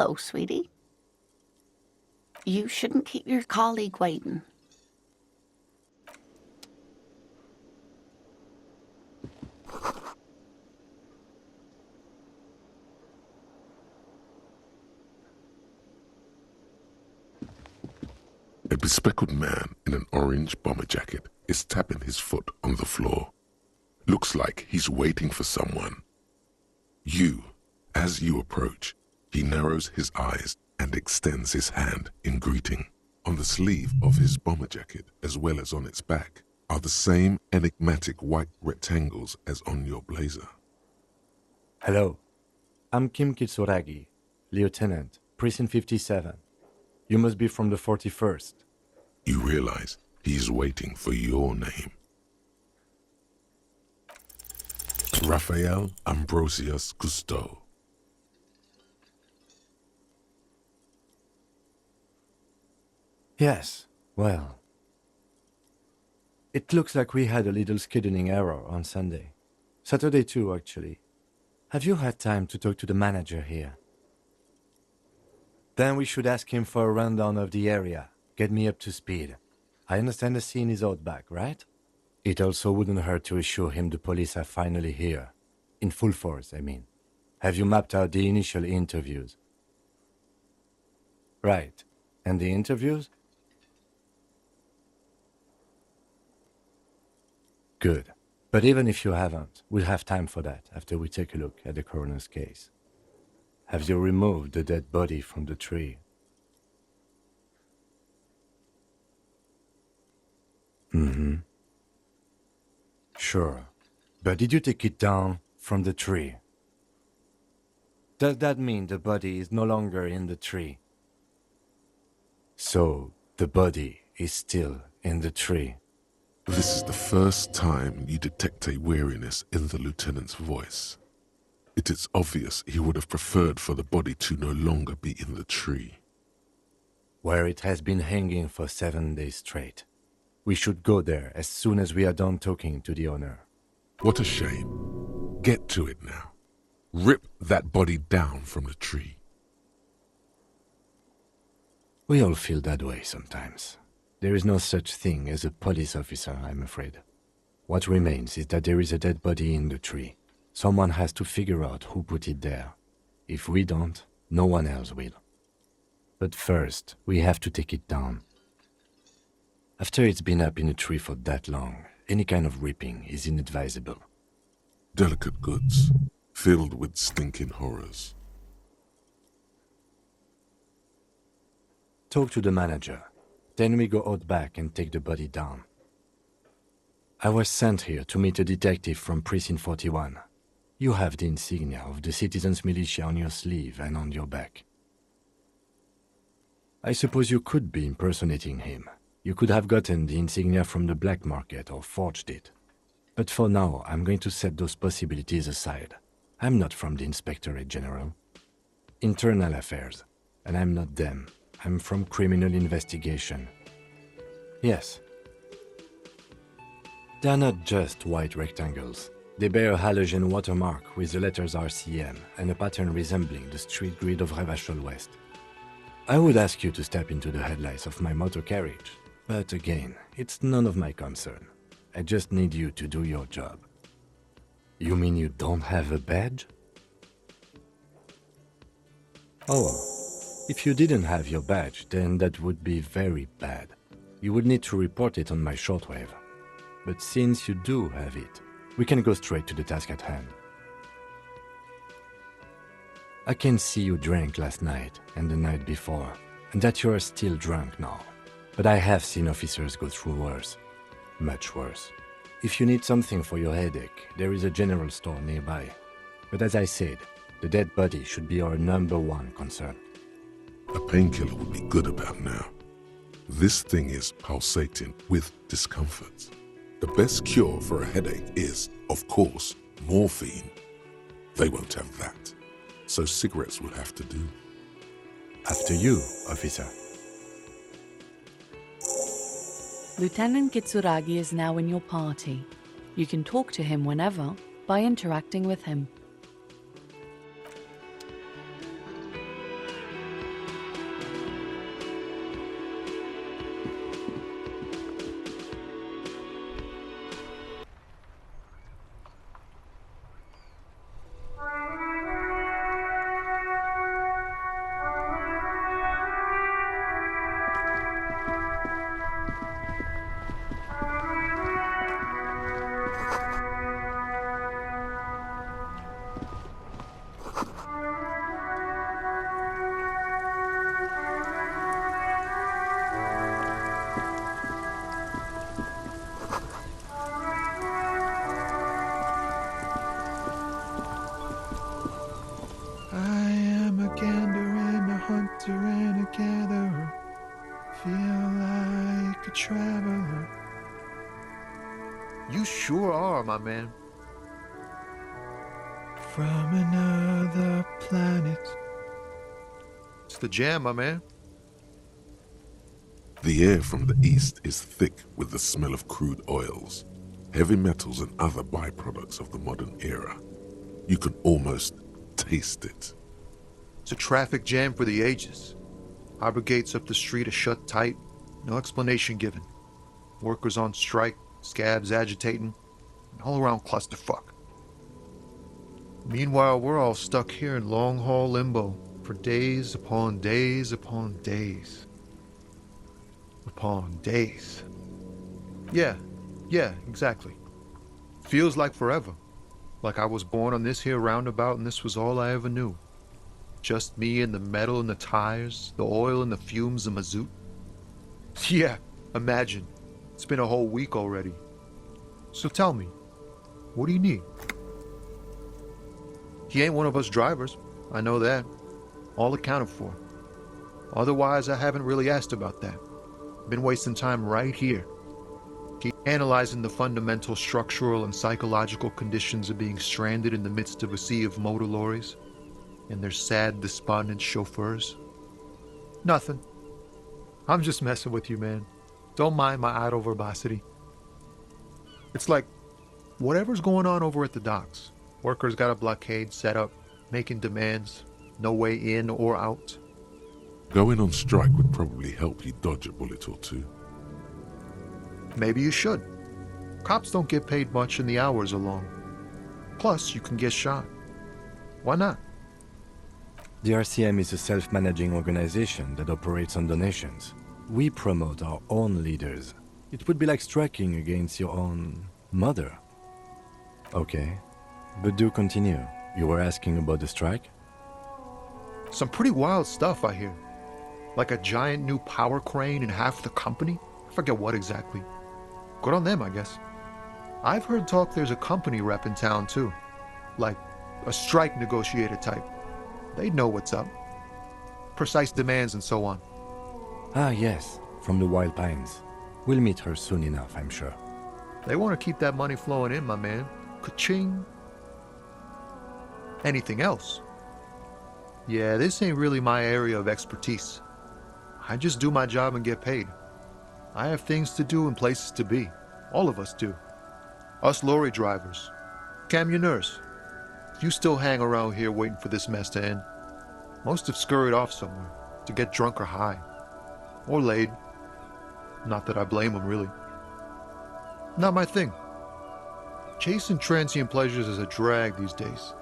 Hello, sweetie. You shouldn't keep your colleague waiting. A bespectacled man in an orange bomber jacket is tapping his foot on the floor. Looks like he's waiting for someone. As you approach, he narrows his eyes and extends his hand in greeting. On the sleeve of his bomber jacket, as well as on its back, are the same enigmatic white rectangles as on your blazer. Hello, I'm Kim Kitsuragi, Lieutenant, Precinct 57. You must be from the 41st. You realize he is waiting for your name. Raphael Ambrosius Cousteau. Yes, well. It looks like we had a little scheduling error on Sunday. Saturday too, actually. Have you had time to talk to the manager here? Then we should ask him for a rundown of the area. Get me up to speed. I understand the scene is out back, right? It also wouldn't hurt to assure him the police are finally here. In full force, I mean. Have you mapped out the initial interviews? Right. And the interviews? Good. But even if you haven't, we'll have time for that after we take a look at the coroner's case. Have you removed the dead body from the tree? Mm-hmm. Sure. But did you take it down from the tree? Does that mean the body is no longer in the tree? So, the body is still in the tree. This is the first time you detect a weariness in the lieutenant's voice. It is obvious he would have preferred for the body to no longer be in the tree. Where it has been hanging for 7 days straight. We should go there as soon as we are done talking to the owner. What a shame. Get to it now. Rip that body down from the tree. We all feel that way sometimes. There is no such thing as a police officer, I'm afraid. What remains is that there is a dead body in the tree. Someone has to figure out who put it there. If we don't, no one else will. But first, we have to take it down. After it's been up in a tree for that long, any kind of ripping is inadvisable. Delicate goods, filled with stinking horrors. Talk to the manager. Then we go out back and take the body down. I was sent here to meet a detective from Precinct 41. You have the insignia of the citizens' militia on your sleeve and on your back. I suppose you could be impersonating him. You could have gotten the insignia from the black market or forged it. But for now, I'm going to set those possibilities aside. I'm not from the Inspectorate General. Internal affairs. And I'm not them. I'm from criminal investigation. Yes. They're not just white rectangles. They bear a halogen watermark with the letters RCM and a pattern resembling the street grid of Revachol West. I would ask you to step into the headlights of my motor carriage, but again, it's none of my concern. I just need you to do your job. You mean you don't have a badge? Oh, if you didn't have your badge, then that would be very bad. You would need to report it on my shortwave. But since you do have it, we can go straight to the task at hand. I can see you drank last night and the night before, and that you are still drunk now. But I have seen officers go through worse. Much worse. If you need something for your headache, there is a general store nearby. But as I said, the dead body should be our #1 concern. A painkiller would be good about now. This thing is pulsating with discomfort. The best cure for a headache is, of course, morphine. They won't have that, so cigarettes will have to do. After you, officer. Lieutenant Kitsuragi is now in your party. You can talk to him whenever by interacting with him. Feel like a traveler. You sure are, my man. From another planet. It's the jam, my man. The air from the east is thick with the smell of crude oils, heavy metals and other byproducts of the modern era. You can almost taste it. It's a traffic jam for the ages. Harbor gates up the street are shut tight, no explanation given. Workers on strike, scabs agitating, an all-around clusterfuck. Meanwhile, we're all stuck here in long-haul limbo for days upon days upon days. Upon days. Yeah, exactly. Feels like forever. Like I was born on this here roundabout and this was all I ever knew. Just me and the metal and the tires, the oil and the fumes of mazout. Yeah, imagine. It's been a whole week already. So tell me, what do you need? He ain't one of us drivers. I know that. All accounted for. Otherwise, I haven't really asked about that. Been wasting time right here. Keep analyzing the fundamental structural and psychological conditions of being stranded in the midst of a sea of motor lorries and their sad, despondent chauffeurs. Nothing. I'm just messing with you, man. Don't mind my idle verbosity. It's like, whatever's going on over at the docks. Workers got a blockade set up, making demands, no way in or out. Going on strike would probably help you dodge a bullet or two. Maybe you should. Cops don't get paid much and the hours are long. Plus, you can get shot. Why not? The RCM is a self-managing organization that operates on donations. We promote our own leaders. It would be like striking against your own mother. Okay, but do continue. You were asking about the strike? Some pretty wild stuff, I hear. Like a giant new power crane in half the company? I forget what exactly. Good on them, I guess. I've heard talk there's a company rep in town, too. Like a strike negotiator type. They'd know what's up. Precise demands and so on. Ah, yes, from the Wild Pines. We'll meet her soon enough, I'm sure. They want to keep that money flowing in, my man. Ka-ching. Anything else? Yeah, this ain't really my area of expertise. I just do my job and get paid. I have things to do and places to be. All of us do. Us lorry drivers. Camionneurs. You still hang around here waiting for this mess to end. Most have scurried off somewhere to get drunk or high. Or laid. Not that I blame them, really. Not my thing. Chasing transient pleasures is a drag these days.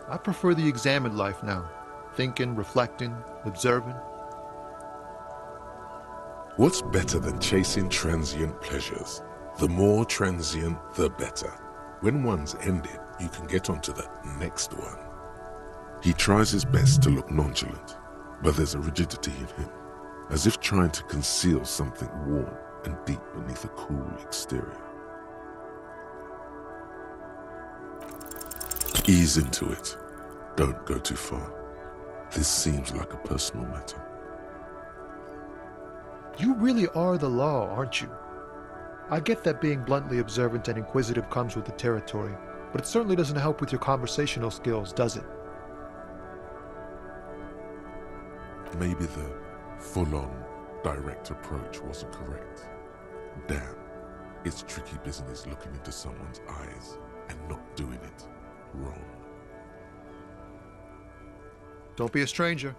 I prefer the examined life now. Thinking, reflecting, observing. What's better than chasing transient pleasures? The more transient, the better. When one's ended, you can get onto the next one. He tries his best to look nonchalant, but there's a rigidity in him, as if trying to conceal something warm and deep beneath a cool exterior. Ease into it. Don't go too far. This seems like a personal matter. You really are the law, aren't you? I get that being bluntly observant and inquisitive comes with the territory, but it certainly doesn't help with your conversational skills, does it? Maybe the full-on, direct approach wasn't correct. Damn, it's tricky business looking into someone's eyes and not doing it wrong. Don't be a stranger.